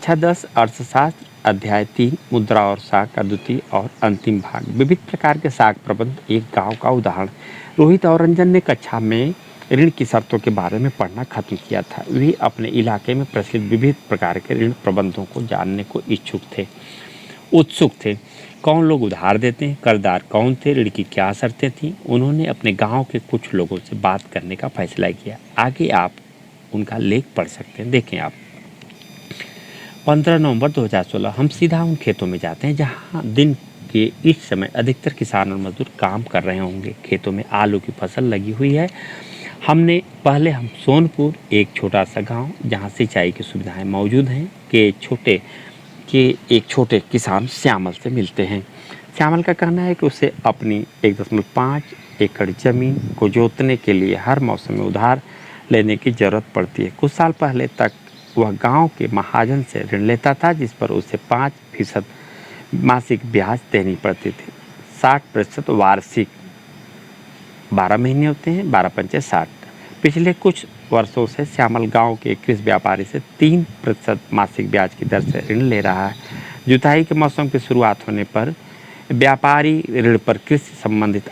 कक्षा 10 अर्थशास्त्र अध्याय 3 मुद्रा और साख का द्वितीय और अंतिम भाग। विविध प्रकार के साख प्रबंध एक गांव का उदाहरण। रोहित और रंजन ने कक्षा में ऋण की शर्तों के बारे में पढ़ना खत्म किया था। वे अपने इलाके में प्रचलित विविध प्रकार के ऋण प्रबंधों को जानने को उत्सुक थे। कौन लोग उधार देते हैं, कर्जदार कौन थे, ऋण की क्या शर्तें थीं। उन्होंने अपने गाँव के कुछ लोगों से बात करने का फैसला किया। आगे आप उनका लेख पढ़ सकते हैं, देखें आप। 15 नवंबर 2016 हम सीधा उन खेतों में जाते हैं जहां दिन के इस समय अधिकतर किसान और मजदूर काम कर रहे होंगे। खेतों में आलू की फसल लगी हुई है। हम सोनपुर, एक छोटा सा गांव जहां सिंचाई की सुविधाएं मौजूद हैं, के एक छोटे किसान श्यामल से मिलते हैं। श्यामल का कहना है कि उसे अपनी 1.5 एकड़ जमीन को जोतने के लिए हर मौसम में उधार लेने की जरूरत पड़ती है। कुछ साल पहले तक वह गांव के महाजन से ऋण लेता था, जिस पर उसे 5% मासिक ब्याज देनी पड़ती थी। 60% वार्षिक, 12 महीने होते हैं, 12 पंचे 60। पिछले कुछ वर्षों से श्यामल गांव के कृषि व्यापारी से 3% मासिक ब्याज की दर से ऋण ले रहा है। जुताई के मौसम की शुरुआत होने पर व्यापारी ऋण पर कृषि संबंधित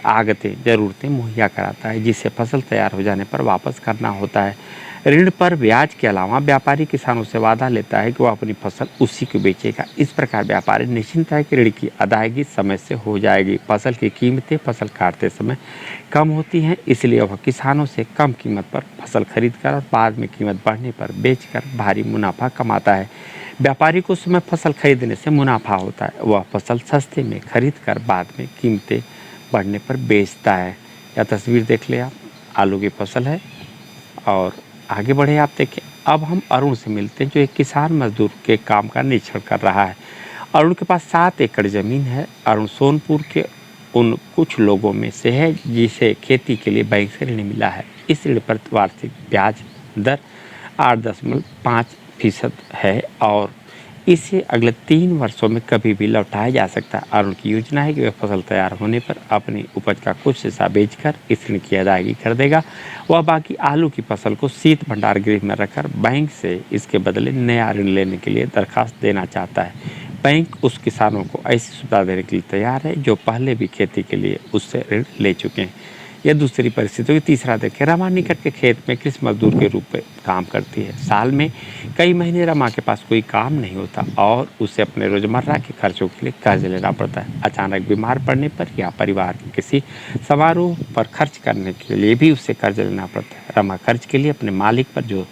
जरूरतें मुहैया कराता है, जिसे फसल तैयार हो जाने पर वापस करना होता है। ऋण पर ब्याज के अलावा व्यापारी किसानों से वादा लेता है कि वह अपनी फसल उसी को बेचेगा। इस प्रकार व्यापारी निश्चिंत है कि ऋण की अदायगी समय से हो जाएगी। फसल की कीमतें फसल काटते समय कम होती हैं, इसलिए वह किसानों से कम कीमत पर फसल खरीदकर और बाद में कीमत बढ़ने पर बेचकर भारी मुनाफा कमाता है। व्यापारी को उस समय फसल खरीदने से मुनाफा होता है। वह फसल सस्ते में खरीद कर बाद में कीमतें बढ़ने पर बेचता है। यह तस्वीर देख ले आप, आलू की फसल है। और आगे बढ़े आप देखें। अब हम अरुण से मिलते हैं, जो एक किसान मजदूर के काम का निरीक्षण कर रहा है। अरुण के पास 7 एकड़ ज़मीन है। अरुण सोनपुर के उन कुछ लोगों में से है जिसे खेती के लिए बैंक से ऋण मिला है। इस ऋण पर वार्षिक ब्याज दर 8.5% है और इसे अगले 3 वर्षों में कभी भी लौटाया जा सकता है। अरुण की योजना है कि वह फसल तैयार होने पर अपनी उपज का कुछ हिस्सा बेचकर इस ऋण की अदायगी कर देगा। वह बाकी आलू की फसल को शीत भंडार गृह में रखकर बैंक से इसके बदले नया ऋण लेने के लिए दरखास्त देना चाहता है। बैंक उस किसानों को ऐसी सुविधा देने के लिए तैयार है जो पहले भी खेती के लिए उससे ऋण ले चुके हैं। यह दूसरी परिस्थिति होगी। तीसरा देखें, रमा निकट के खेत में कृषि मजदूर के रूप में काम करती है। साल में कई महीने रमा के पास कोई काम नहीं होता और उसे अपने रोजमर्रा के खर्चों के लिए कर्ज लेना पड़ता है। अचानक बीमार पड़ने पर या परिवार के किसी समारोह पर खर्च करने के लिए भी उसे कर्ज लेना पड़ता है। रमा कर्ज के लिए अपने मालिक पर, जो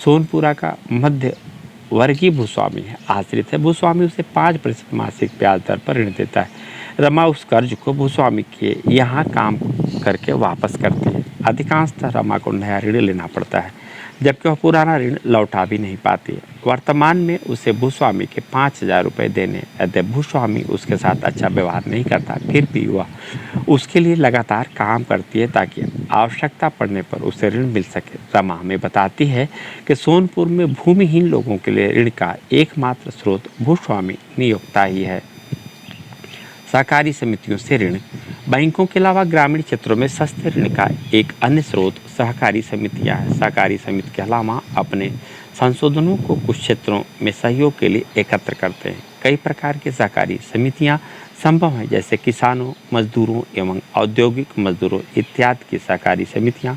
सोनपुरा का मध्य वर्गीय भूस्वामी है, आश्रित है। भूस्वामी उसे 5% मासिक ब्याज दर पर ऋण देता है। रमा उस कर्ज को भूस्वामी के यहाँ काम करके वापस करती है। अधिकांशतः रमा को नया ऋण लेना पड़ता है, जबकि वह पुराना ऋण लौटा भी नहीं पाती है। वर्तमान में उसे भूस्वामी के 5,000 रुपये देने। यद्यपि भूस्वामी उसके साथ अच्छा व्यवहार नहीं करता, फिर भी वह उसके लिए लगातार काम करती है ताकि आवश्यकता पड़ने पर उसे ऋण मिल सके। रमा हमें बताती है कि सोनपुर में भूमिहीन लोगों के लिए ऋण का एकमात्र स्रोत भूस्वामी नियोक्ता ही है। सहकारी समितियों से ऋण। बैंकों के अलावा ग्रामीण क्षेत्रों में सस्ते ऋण का एक अन्य स्रोत सहकारी समितियां हैं। सहकारी समिति के अलावा अपने संशोधनों को कुछ क्षेत्रों में सहयोग के लिए एकत्र करते हैं। कई प्रकार की सहकारी समितियां संभव हैं, जैसे किसानों, मजदूरों एवं औद्योगिक मजदूरों इत्यादि की सहकारी समितियां।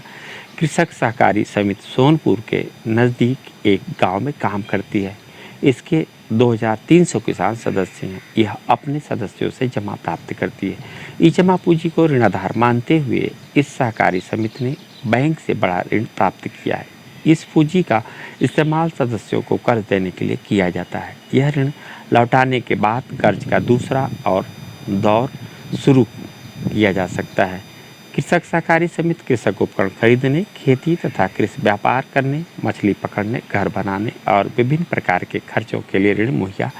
कृषक सहकारी समिति सोनपुर के नज़दीक एक गांव में काम करती है। इसके 2300 किसान सदस्य हैं। यह अपने सदस्यों से जमा प्राप्त करती है। इस जमा पूंजी को ऋणाधार मानते हुए इस सहकारी समिति ने बैंक से बड़ा ऋण प्राप्त किया है। इस पूंजी का इस्तेमाल सदस्यों को कर्ज देने के लिए किया जाता है। यह ऋण लौटाने के बाद कर्ज का दूसरा और दौर शुरू किया जा सकता है। कृषक सहकारी समिति कृषक उपकरण खरीदने, खेती तथा कृषि व्यापार करने, मछली पकड़ने, घर बनाने और विभिन्न प्रकार के खर्चों के लिए ऋण मुहैया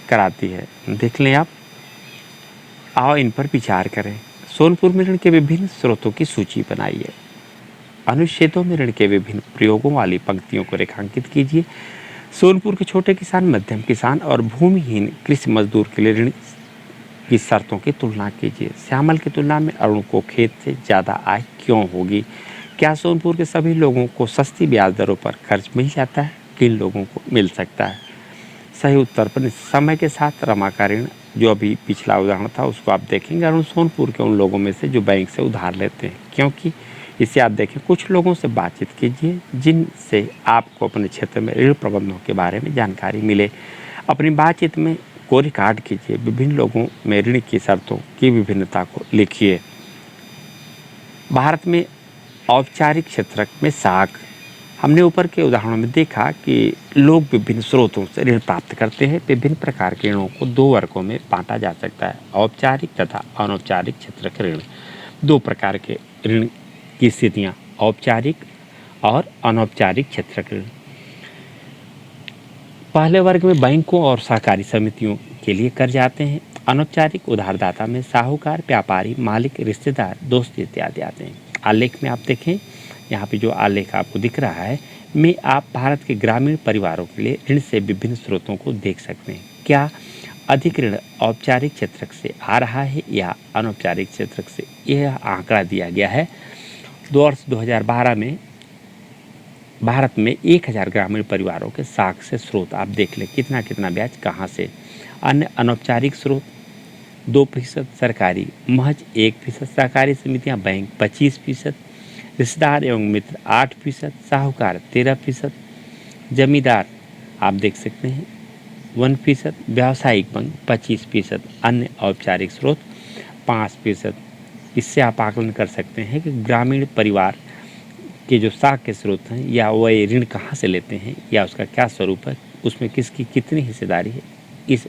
कराती है। देख लें आप, आओ इन पर विचार करें। सोनपुर में ऋण के विभिन्न स्रोतों की सूची बनाइए। अनुच्छेदों में ऋण के विभिन्न प्रयोगों वाली पंक्तियों को रेखांकित कीजिए। सोनपुर के छोटे किसान, मध्यम किसान और भूमिहीन कृषि मजदूर के लिए ऋण की शर्तों की तुलना कीजिए। श्यामल की तुलना में अरुण को खेत से ज़्यादा आय क्यों होगी? क्या सोनपुर के सभी लोगों को सस्ती ब्याज दरों पर कर्ज मिल जाता है? किन लोगों को मिल सकता है? सही उत्तर पर समय के साथ रमा का ऋण, जो अभी पिछला उदाहरण था उसको आप देखेंगे, और सोनपुर के उन लोगों में से जो बैंक से उधार लेते हैं। क्योंकि इसे आप देखें, कुछ लोगों से बातचीत कीजिए जिनसे आपको अपने क्षेत्र में ऋण प्रबंधों के बारे में जानकारी मिले। अपनी बातचीत में को रिकॉर्ड कीजिए, विभिन्न लोगों में ऋण की शर्तों की विभिन्नता को लिखिए। भारत में औपचारिक क्षेत्र में साख, हमने ऊपर के उदाहरणों में देखा कि लोग विभिन्न स्रोतों से ऋण प्राप्त करते हैं। विभिन्न प्रकार के ऋणों को दो वर्गों में बांटा जा सकता है, औपचारिक तथा अनौपचारिक क्षेत्र के ऋण। दो प्रकार के ऋण की स्थितियाँ, औपचारिक और अनौपचारिक क्षेत्र के ऋण। पहले वर्ग में बैंकों और सहकारी समितियों के लिए कर्ज आते हैं। अनौपचारिक उधारदाता में साहूकार, व्यापारी, मालिक, रिश्तेदार, दोस्त इत्यादि आते हैं। आलेख में आप देखें, यहाँ पे जो आलेख आपको दिख रहा है में आप भारत के ग्रामीण परिवारों के लिए ऋण से विभिन्न स्रोतों को देख सकते हैं। क्या अधिक ऋण औपचारिक क्षेत्र से आ रहा है या अनौपचारिक क्षेत्र से, यह आंकड़ा दिया गया है। वर्ष 2012 में भारत में 1000 ग्रामीण परिवारों के साख से स्रोत आप देख लें, कितना कितना ब्याज कहाँ से। अन्य अनौपचारिक स्रोत 2%, सरकारी महज 1%, सहकारी समितियां बैंक 25%, रिश्तेदार एवं मित्र 8%, साहूकार 13%, जमींदार आप देख सकते हैं 1%, व्यावसायिक बैंक 25%, अन्य औपचारिक स्रोत 5%। इससे आप आकलन कर सकते हैं कि ग्रामीण परिवार के जो साख के स्रोत हैं या वह ऋण कहाँ से लेते हैं या उसका क्या स्वरूप है, उसमें किसकी कितनी हिस्सेदारी है, इस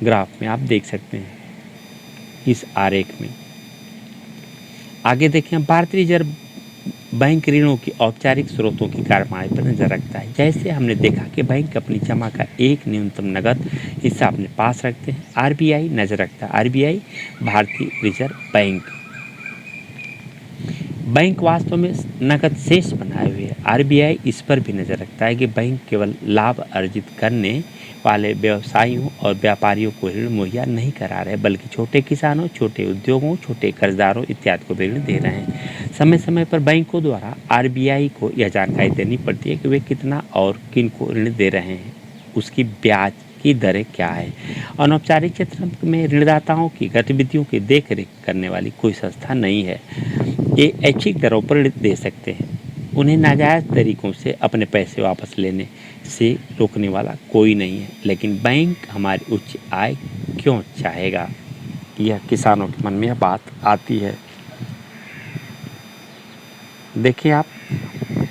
ग्राफ में आप देख सकते हैं, इस आरेख में। आगे देखें, भारतीय रिजर्व बैंक ऋणों की औपचारिक स्रोतों की कार्यप्रणाली पर नजर रखता है। जैसे हमने देखा कि बैंक अपनी जमा का एक न्यूनतम नगद हिस्सा अपने पास रखते हैं। आरबीआई नजर रखता है, आरबीआई भारतीय रिजर्व बैंक। बैंक वास्तव में नकद शेष बनाए हुए है। आरबीआई इस पर भी नजर रखता है कि बैंक केवल लाभ अर्जित करने वाले व्यवसायियों और व्यापारियों को ऋण मुहैया नहीं करा रहे, बल्कि छोटे किसानों, छोटे उद्योगों, छोटे कर्जदारों इत्यादि को भी ऋण दे रहे हैं। समय समय पर बैंकों द्वारा आरबीआई को यह जानकारी देनी पड़ती है कि वे कितना और किन को ऋण दे रहे हैं, उसकी ब्याज की दरें क्या है। अनौपचारिक क्षेत्र में ऋणदाताओं की गतिविधियों की देखरेख करने वाली कोई संस्था नहीं है। ये ऐच्छिक दरों पर ऋण दे सकते हैं। उन्हें नाजायज़ तरीकों से अपने पैसे वापस लेने से रोकने वाला कोई नहीं है। लेकिन बैंक हमारी उच्च आय क्यों चाहेगा, यह किसानों के मन में यह बात आती है। देखिए आप,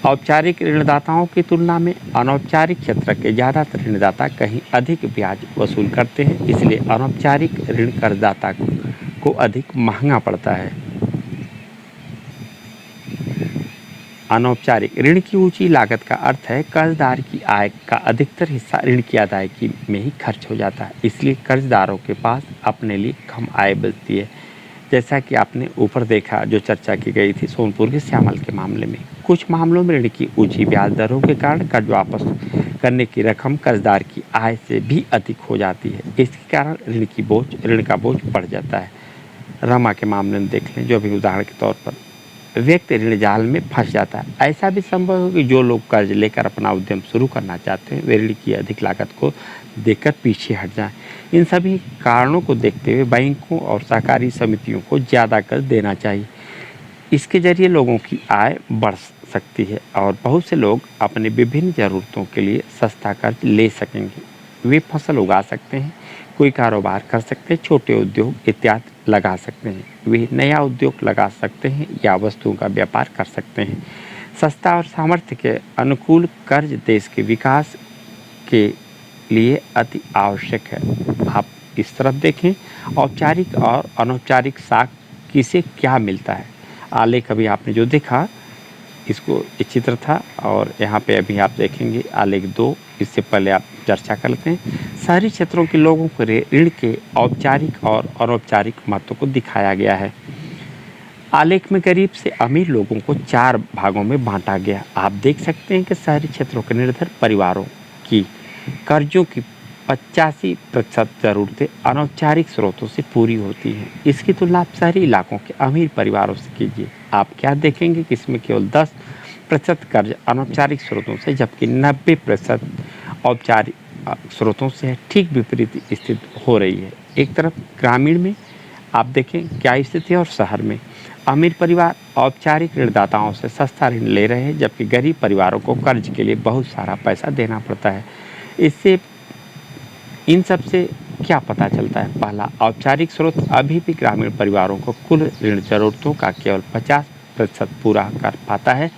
औपचारिक ऋणदाताओं की तुलना में अनौपचारिक क्षेत्र के ज़्यादातर ऋणदाता कहीं अधिक ब्याज वसूल करते हैं, इसलिए अनौपचारिक ऋण कर्जदाता को अधिक महंगा पड़ता है। अनौपचारिक ऋण की ऊंची लागत का अर्थ है कर्जदार की आय का अधिकतर हिस्सा ऋण की अदायगी में ही खर्च हो जाता है, इसलिए कर्जदारों के पास अपने लिए कम आय बचती है। जैसा कि आपने ऊपर देखा, जो चर्चा की गई थी सोनपुर के श्यामल के मामले में, कुछ मामलों में ऋण की ऊंची ब्याज दरों के कारण कर्ज वापस करने की रकम कर्जदार की आय से भी अधिक हो जाती है। इसके कारण ऋण का बोझ बढ़ जाता है। रमा के मामले में देख लें, जो अभी उदाहरण के तौर पर व्यक्ति ऋण जाल में फंस जाता है। ऐसा भी संभव है कि जो लोग कर्ज लेकर अपना उद्यम शुरू करना चाहते हैं, वे ऋण की अधिक लागत को देखकर पीछे हट जाएं। इन सभी कारणों को देखते हुए बैंकों और सहकारी समितियों को ज़्यादा कर्ज देना चाहिए। इसके जरिए लोगों की आय बढ़ सकती है और बहुत से लोग अपने विभिन्न ज़रूरतों के लिए सस्ता कर्ज ले सकेंगे। वे फसल उगा सकते हैं, कोई कारोबार कर सकते हैं, छोटे उद्योग इत्यादि लगा सकते हैं, वे नया उद्योग लगा सकते हैं या वस्तुओं का व्यापार कर सकते हैं। सस्ता और सामर्थ्य के अनुकूल कर्ज देश के विकास के लिए अति आवश्यक है। आप इस तरफ देखें, औपचारिक और अनौपचारिक साख किसे क्या मिलता है। आलेख अभी आपने जो देखा, इसको एक चित्र था और यहाँ पे अभी आप देखेंगे आलेख 2। इससे पहले आप चर्चा कर लेते हैं। शहरी क्षेत्रों के लोगों को ऋण के औपचारिक और अनौपचारिक महत्व को दिखाया गया है। आलेख में गरीब से अमीर लोगों को 4 भागों में बांटा गया। आप देख सकते हैं कि शहरी क्षेत्रों के निर्धन परिवारों की कर्जों की 85% ज़रूरतें अनौपचारिक स्रोतों से पूरी होती हैं। इसकी तुलना आप शहरी इलाकों के अमीर परिवारों से कीजिए। आप क्या देखेंगे कि इसमें केवल 10% कर्ज अनौपचारिक स्रोतों से, जबकि 90% औपचारिक स्रोतों से है, ठीक विपरीत स्थिति हो रही है। एक तरफ ग्रामीण में आप देखें क्या स्थिति है और शहर में अमीर परिवार औपचारिक ऋणदाताओं से सस्ता ऋण ले रहे हैं, जबकि गरीब परिवारों को कर्ज के लिए बहुत सारा पैसा देना पड़ता है। इससे इन सब से क्या पता चलता है? पहला, औपचारिक स्रोत अभी भी ग्रामीण परिवारों को कुल ऋण ज़रूरतों का केवल 50% पूरा कर पाता है।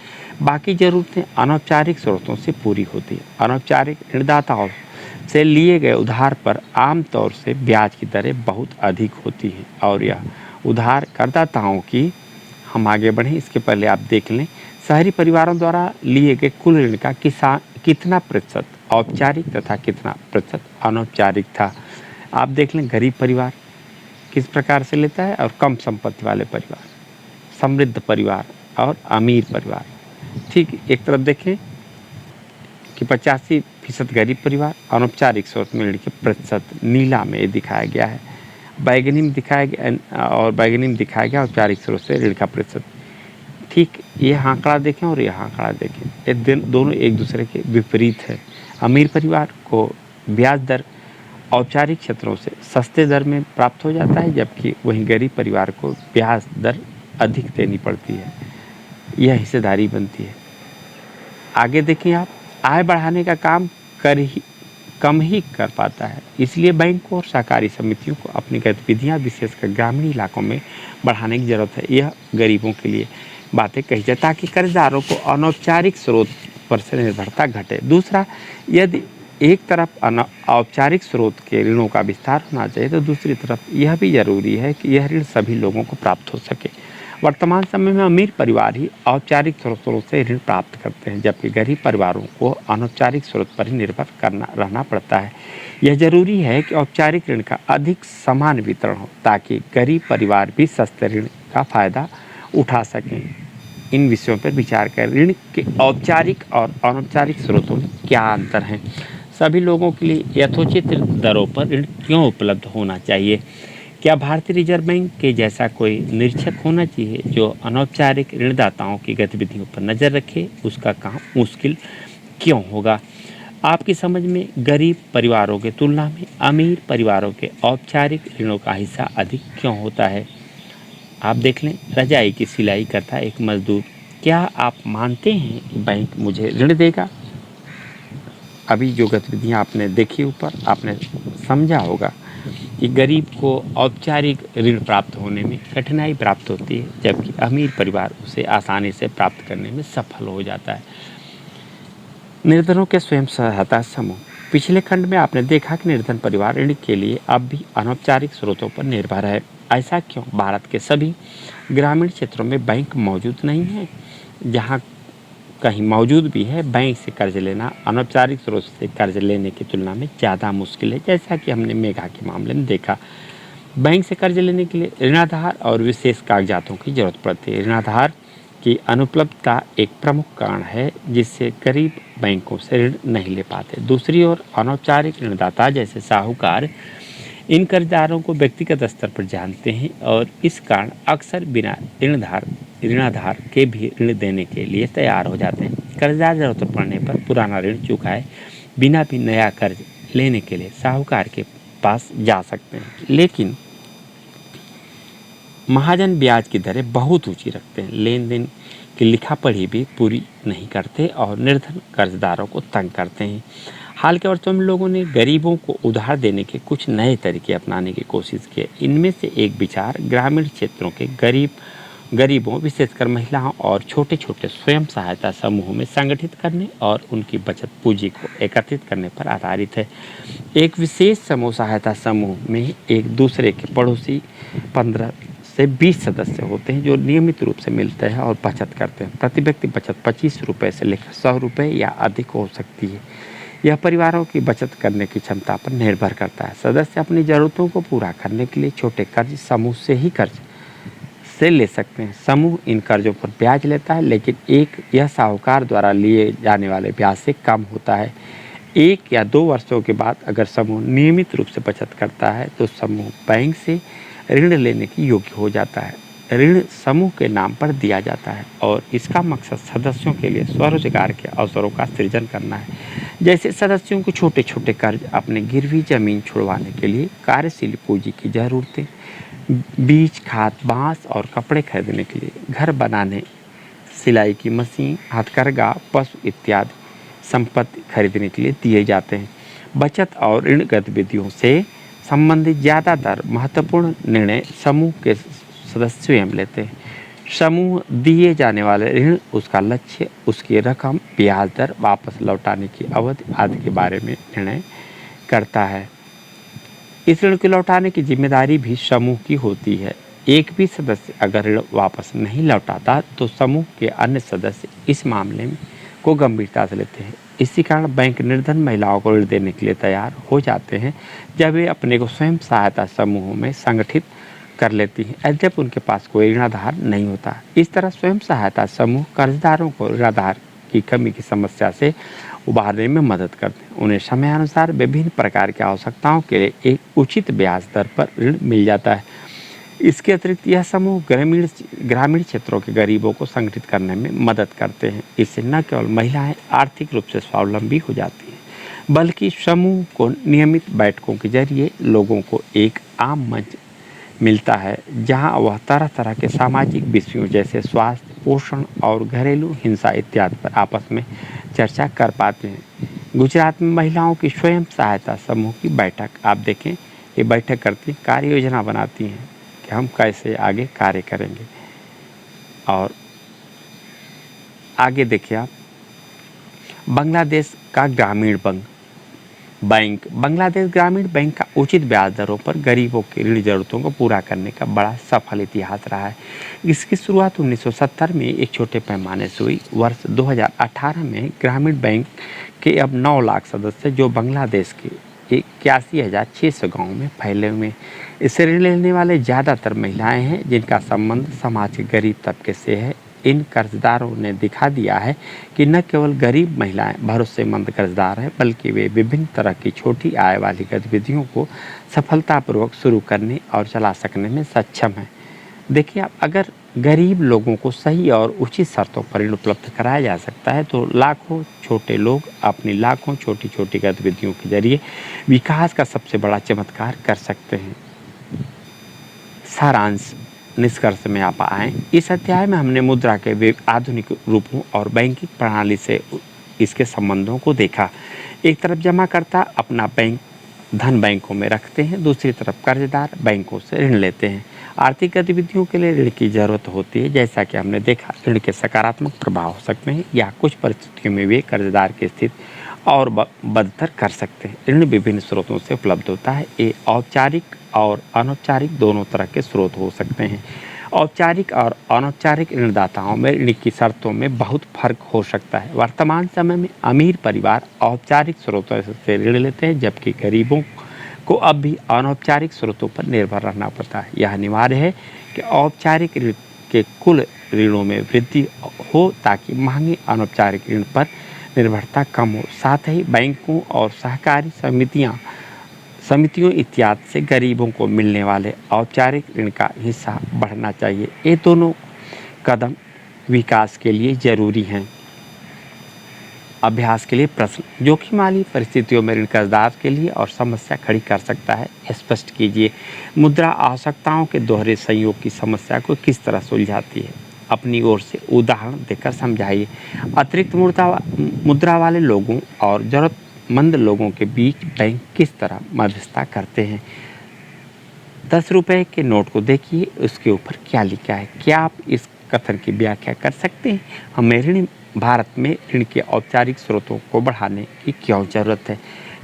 बाकी ज़रूरतें अनौपचारिक स्रोतों से पूरी होती हैं। अनौपचारिक ऋणदाताओं से लिए गए उधार पर आमतौर से ब्याज की दरें बहुत अधिक होती हैं और यह उधार करदाताओं की, हम आगे बढ़ें इसके पहले आप देख लें, शहरी परिवारों द्वारा लिए गए कुल ऋण का कितना प्रतिशत औपचारिक तथा कितना प्रतिशत अनौपचारिक था। आप देख लें गरीब परिवार किस प्रकार से लेता है और कम संपत्ति वाले परिवार, समृद्ध परिवार और अमीर परिवार। ठीक एक तरफ देखें कि 85% गरीब परिवार अनौपचारिक स्रोत में ऋण के प्रतिशत नीला में दिखाया गया है, बैगनी में दिखाया गया और बैगनी में दिखाया गया औपचारिक स्रोत से ऋण का प्रतिशत। ठीक ये आंकड़ा देखें और यह आंकड़ा देखें, ये दोनों एक दूसरे के विपरीत है। अमीर परिवार को ब्याज दर औपचारिक क्षेत्रों से सस्ते दर में प्राप्त हो जाता है, जबकि वहीं गरीब परिवार को ब्याज दर अधिक देनी पड़ती है, यह हिस्सेदारी बनती है। आगे देखें आप, आय बढ़ाने का काम कम ही कर पाता है, इसलिए बैंकों और सहकारी समितियों को अपनी गतिविधियां विशेषकर ग्रामीण इलाकों में बढ़ाने की जरूरत है। यह गरीबों के लिए बातें कही जाए ताकि कर्जदारों को अनौपचारिक स्रोत पर से निर्भरता घटे। दूसरा, यदि एक तरफ औपचारिक स्रोत के ऋणों का विस्तार होना चाहिए तो दूसरी तरफ यह भी जरूरी है कि यह ऋण सभी लोगों को प्राप्त हो सके। वर्तमान समय में अमीर परिवार ही औपचारिक स्रोतों से ऋण प्राप्त करते हैं, जबकि गरीब परिवारों को अनौपचारिक स्रोत पर ही निर्भर रहना पड़ता है। यह जरूरी है कि औपचारिक ऋण का अधिक समान वितरण हो ताकि गरीब परिवार भी सस्ते ऋण का फायदा उठा सकें। इन विषयों पर विचार कर ऋण के औपचारिक और अनौपचारिक स्रोतों में क्या अंतर है, सभी लोगों के लिए यथोचित दरों पर ऋण क्यों उपलब्ध होना चाहिए, क्या भारतीय रिजर्व बैंक के जैसा कोई निरीक्षक होना चाहिए जो अनौपचारिक ऋणदाताओं की गतिविधियों पर नज़र रखे, उसका काम मुश्किल क्यों होगा। आपकी समझ में गरीब परिवारों की तुलना में अमीर परिवारों के औपचारिक ऋणों का हिस्सा अधिक क्यों होता है। आप देख लें, रजाई की सिलाई करता एक मजदूर, क्या आप मानते हैं कि बैंक मुझे ऋण देगा? अभी जो गतिविधियाँ आपने देखी ऊपर, आपने समझा होगा कि गरीब को औपचारिक ऋण प्राप्त होने में कठिनाई प्राप्त होती है, जबकि अमीर परिवार उसे आसानी से प्राप्त करने में सफल हो जाता है। निर्धनों के स्वयं सहायता समूह, पिछले खंड में आपने देखा कि निर्धन परिवार ऋण के लिए अब भी अनौपचारिक स्रोतों पर निर्भर है। ऐसा क्यों? भारत के सभी ग्रामीण क्षेत्रों में बैंक मौजूद नहीं है, जहाँ कहीं मौजूद भी है बैंक से कर्ज लेना अनौपचारिक स्रोत से कर्ज लेने की तुलना में ज़्यादा मुश्किल है। जैसा कि हमने मेघा के मामले में देखा, बैंक से कर्ज लेने के लिए ऋणाधार और विशेष कागजातों की जरूरत पड़ती है। ऋणाधार की अनुपलब्धता एक प्रमुख कारण है जिससे गरीब बैंकों से ऋण नहीं ले पाते। दूसरी ओर अनौपचारिक ऋणदाता जैसे साहूकार इन कर्जदारों को व्यक्तिगत स्तर पर जानते हैं और इस कारण अक्सर बिना ऋणाधार के भी ऋण देने के लिए तैयार हो जाते हैं। कर्जदार जरूरत पड़ने पर पुराना ऋण चुकाए बिना भी नया कर्ज लेने के लिए साहूकार के पास जा सकते हैं, लेकिन महाजन ब्याज की दरें बहुत ऊंची रखते हैं, लेन देन की लिखा पढ़ी भी पूरी नहीं करते और निर्धन कर्जदारों को तंग करते हैं। हाल के वर्षों में लोगों ने गरीबों को उधार देने के कुछ नए तरीके अपनाने की कोशिश की। इनमें से एक विचार ग्रामीण क्षेत्रों के गरीबों विशेषकर महिलाओं और छोटे छोटे स्वयं सहायता समूहों में संगठित करने और उनकी बचत पूंजी को एकत्रित करने पर आधारित है। एक विशेष समूह सहायता समूह में एक दूसरे के पड़ोसी 15 से 20 सदस्य होते हैं जो नियमित रूप से मिलते हैं और बचत करते हैं। प्रति व्यक्ति बचत 25 रुपये से लेकर 100 रुपये या अधिक हो सकती है। यह परिवारों की बचत करने की क्षमता पर निर्भर करता है। सदस्य अपनी ज़रूरतों को पूरा करने के लिए छोटे कर्ज समूह से ही कर्ज से ले सकते हैं। समूह इन कर्जों पर ब्याज लेता है, लेकिन यह साहूकार द्वारा लिए जाने वाले ब्याज से कम होता है। 1 या 2 वर्षों के बाद अगर समूह नियमित रूप से बचत करता है तो समूह बैंक से ऋण लेने की योग्य हो जाता है। ऋण समूह के नाम पर दिया जाता है और इसका मकसद सदस्यों के लिए स्वरोजगार के अवसरों का सृजन करना है। जैसे सदस्यों को छोटे छोटे कर्ज, अपने गिरवी जमीन छुड़वाने के लिए कार्यशील पूंजी की जरूरतें, बीज, खाद, बांस और कपड़े खरीदने के लिए, घर बनाने, सिलाई की मशीन, हथकरघा, पशु इत्यादि संपत्ति खरीदने के लिए दिए जाते हैं। बचत और ऋण गतिविधियों से संबंधित ज़्यादातर महत्वपूर्ण निर्णय समूह के सदस्य स्वयं लेते हैं। समूह दिए जाने वाले ऋण, उसका लक्ष्य, उसकी रकम, ब्याज दर, वापस लौटाने की अवधि आदि के बारे में निर्णय करता है। इस ऋण को लौटाने की जिम्मेदारी भी समूह की होती है। एक भी सदस्य अगर ऋण वापस नहीं लौटाता तो समूह के अन्य सदस्य इस मामले को गंभीरता से लेते हैं। इसी कारण बैंक निर्धन महिलाओं को ऋण देने के लिए तैयार हो जाते हैं जब वे अपने को स्वयं सहायता समूहों में संगठित कर लेती हैं, यद्यपि उनके पास कोई ऋणाधार नहीं होता। इस तरह स्वयं सहायता समूह कर्जदारों को ऋणाधार की कमी की समस्या से उबारने में मदद करते हैं। उन्हें समयानुसार विभिन्न प्रकार की आवश्यकताओं के लिए एक उचित ब्याज दर पर ऋण मिल जाता है। इसके अतिरिक्त यह समूह ग्रामीण क्षेत्रों के गरीबों को संगठित करने में मदद करते हैं। इससे न केवल महिलाएं आर्थिक रूप से स्वावलंबी हो जाती हैं, बल्कि समूह को नियमित बैठकों के जरिए लोगों को एक आम मंच मिलता है जहां वह तरह तरह के सामाजिक विषयों जैसे स्वास्थ्य, पोषण और घरेलू हिंसा इत्यादि पर आपस में चर्चा कर पाते हैं। गुजरात में महिलाओं की स्वयं सहायता समूह की बैठक आप देखें, ये बैठक करती, कार्य योजना बनाती हैं कि हम कैसे आगे कार्य करेंगे। और आगे देखिए आप, बांग्लादेश का ग्रामीण बैंक, बांग्लादेश ग्रामीण बैंक का उचित ब्याज दरों पर गरीबों की ऋण जरूरतों को पूरा करने का बड़ा सफल इतिहास रहा है। इसकी शुरुआत 1970 में एक छोटे पैमाने से हुई। वर्ष 2018 में ग्रामीण बैंक के अब 9 लाख सदस्य जो बांग्लादेश के 81,600 गाँव में फैले हुए हैं। इससे ऋण लेने वाले ज़्यादातर महिलाएं हैं जिनका संबंध समाज के गरीब तबके से है। इन कर्जदारों ने दिखा दिया है कि न केवल गरीब महिलाएं भरोसेमंद कर्जदार हैं, बल्कि वे विभिन्न तरह की छोटी आय वाली गतिविधियों को सफलतापूर्वक शुरू करने और चला सकने में सक्षम हैं। देखिए आप, अगर गरीब लोगों को सही और उचित शर्तों पर ऋण उपलब्ध कराया जा सकता है तो लाखों छोटे लोग अपनी लाखों छोटी छोटी गतिविधियों के जरिए विकास का सबसे बड़ा चमत्कार कर सकते हैं। सारांश, निष्कर्ष में आप आए। इस अध्याय में हमने मुद्रा के आधुनिक रूपों और बैंकिंग प्रणाली से इसके संबंधों को देखा। एक तरफ जमाकर्ता अपना धन बैंकों में रखते हैं, दूसरी तरफ कर्जदार बैंकों से ऋण लेते हैं। आर्थिक गतिविधियों के लिए ऋण की जरूरत होती है। जैसा कि हमने देखा, ऋण के सकारात्मक प्रभाव हो सकते हैं या कुछ परिस्थितियों में वे कर्जदार की स्थिति और बदतर कर सकते हैं। ऋण विभिन्न स्रोतों से उपलब्ध होता है। ये औपचारिक और अनौपचारिक दोनों तरह के स्रोत हो सकते हैं। औपचारिक और अनौपचारिक ऋणदाताओं में ऋण की शर्तों में बहुत फर्क हो सकता है। वर्तमान समय में अमीर परिवार औपचारिक स्रोतों से ऋण लेते हैं, जबकि गरीबों को अब भी अनौपचारिक स्रोतों पर निर्भर रहना पड़ता है। यह अनिवार्य है कि औपचारिक ऋण के कुल ऋणों में वृद्धि हो ताकि महंगे अनौपचारिक ऋण पर निर्भरता कम हो। साथ ही बैंकों और सहकारी समितियों इत्यादि से गरीबों को मिलने वाले औपचारिक ऋण का हिस्सा बढ़ना चाहिए। ये दोनों कदम विकास के लिए जरूरी हैं। अभ्यास के लिए प्रश्न, जोखिम वाली परिस्थितियों में ऋण कर्जदार के लिए और समस्या खड़ी कर सकता है, स्पष्ट कीजिए। मुद्रा आवश्यकताओं के दोहरे संयोग की समस्या को किस तरह सुलझाती है, अपनी ओर से उदाहरण देकर समझाइए। अतिरिक्त मुद्रा वाले लोगों और जरूरतमंद लोगों के बीच बैंक किस तरह मध्यस्थता करते हैं। 10 रुपए के नोट को देखिए, उसके ऊपर क्या लिखा है। क्या आप इस कथन की व्याख्या कर सकते हैं, हमें भारत में ऋण के औपचारिक स्रोतों को बढ़ाने की क्यों जरूरत है?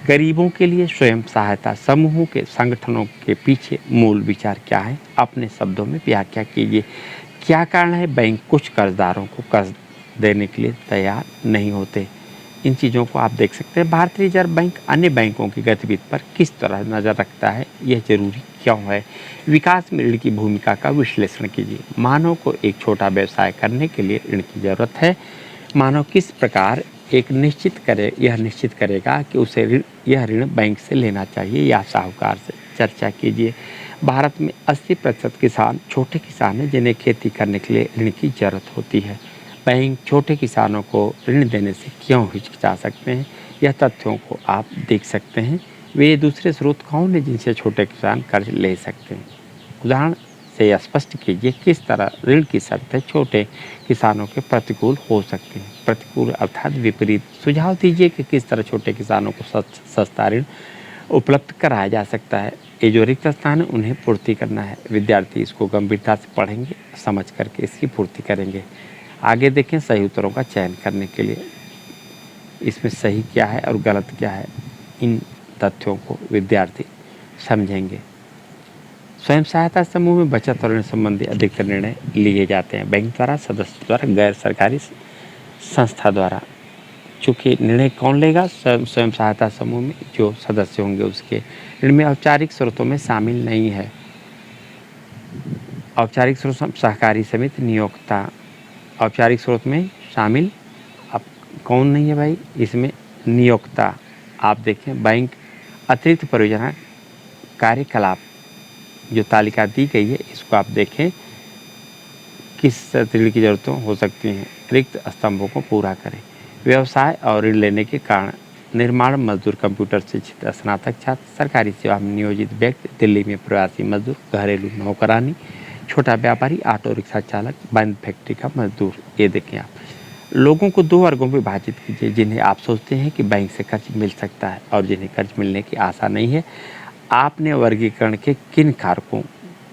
गरीबों के लिए स्वयं सहायता समूहों के संगठनों के पीछे मूल विचार क्या है? अपने शब्दों में व्याख्या कीजिए। क्या कारण है बैंक कुछ कर्जदारों को कर्ज देने के लिए तैयार नहीं होते? इन चीज़ों को आप देख सकते हैं। भारतीय रिजर्व बैंक अन्य बैंकों की गतिविधि पर किस तरह नज़र रखता है, यह जरूरी क्यों है? विकास में ऋण की भूमिका का विश्लेषण कीजिए। मानव को एक छोटा व्यवसाय करने के लिए ऋण की जरूरत है। मानव किस प्रकार यह निश्चित करेगा कि उसे यह ऋण बैंक से लेना चाहिए या साहूकार से? चर्चा कीजिए। भारत में 80% किसान छोटे किसान हैं जिन्हें खेती करने के लिए ऋण की जरूरत होती है। बैंक छोटे किसानों को ऋण देने से क्यों हिचकिचा सकते हैं? यह तथ्यों को आप देख सकते हैं। वे दूसरे स्रोत कौन है जिनसे छोटे किसान कर्ज ले सकते हैं? उदाहरण से स्पष्ट कीजिए किस तरह ऋण की शर्तें छोटे किसानों के प्रतिकूल हो सकती हैं। प्रतिकूल अर्थात विपरीत। सुझाव दीजिए कि किस तरह छोटे किसानों को सस्ता ऋण उपलब्ध कराया जा सकता है। ये जो रिक्त स्थान है उन्हें पूर्ति करना है। विद्यार्थी इसको गंभीरता से पढ़ेंगे, समझ करके इसकी पूर्ति करेंगे। आगे देखें सही उत्तरों का चयन करने के लिए इसमें सही क्या है और गलत क्या है, इन तथ्यों को विद्यार्थी समझेंगे। स्वयं सहायता समूह में बचत और ऋण संबंधी अधिकतर निर्णय लिए जाते हैं बैंक द्वारा, सदस्य द्वारा, गैर सरकारी संस्था द्वारा। चूँकि निर्णय कौन लेगा? स्वयं सहायता समूह में जो सदस्य होंगे उसके। ऋण में औपचारिक स्रोतों में शामिल नहीं है। औपचारिक स्रोत सहकारी समिति, नियोक्ता। औपचारिक स्रोत में शामिल अब कौन नहीं है भाई? इसमें नियोक्ता। आप देखें बैंक अतिरिक्त परियोजना कार्यकलाप जो तालिका दी गई है इसको आप देखें किस ऋण की ज़रूरतें हो सकती हैं। रिक्त स्तंभों को पूरा करें। व्यवसाय और ऋण लेने के कारण निर्माण मजदूर, कंप्यूटर शिक्षित स्नातक छात्र, सरकारी सेवा में नियोजित व्यक्ति, दिल्ली में प्रवासी मजदूर, घरेलू नौकरानी, छोटा व्यापारी, ऑटो रिक्शा चालक, बंद फैक्ट्री का मजदूर। ये देखें आप लोगों को दो वर्गों में विभाजित कीजिए, जिन्हें आप सोचते हैं कि बैंक से कर्ज मिल सकता है और जिन्हें कर्ज मिलने की आशा नहीं है। आपने वर्गीकरण के किन कारकों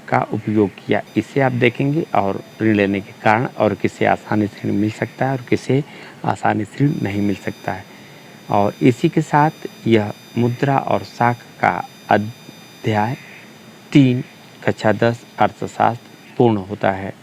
का उपयोग किया इसे आप देखेंगे और ऋण लेने के कारण और किसे आसानी से ऋण मिल सकता है और किसे आसानी से ऋण नहीं मिल सकता है। और इसी के साथ यह मुद्रा और साख का अध्याय 3 कक्षा 10 अर्थशास्त्र पूर्ण होता है।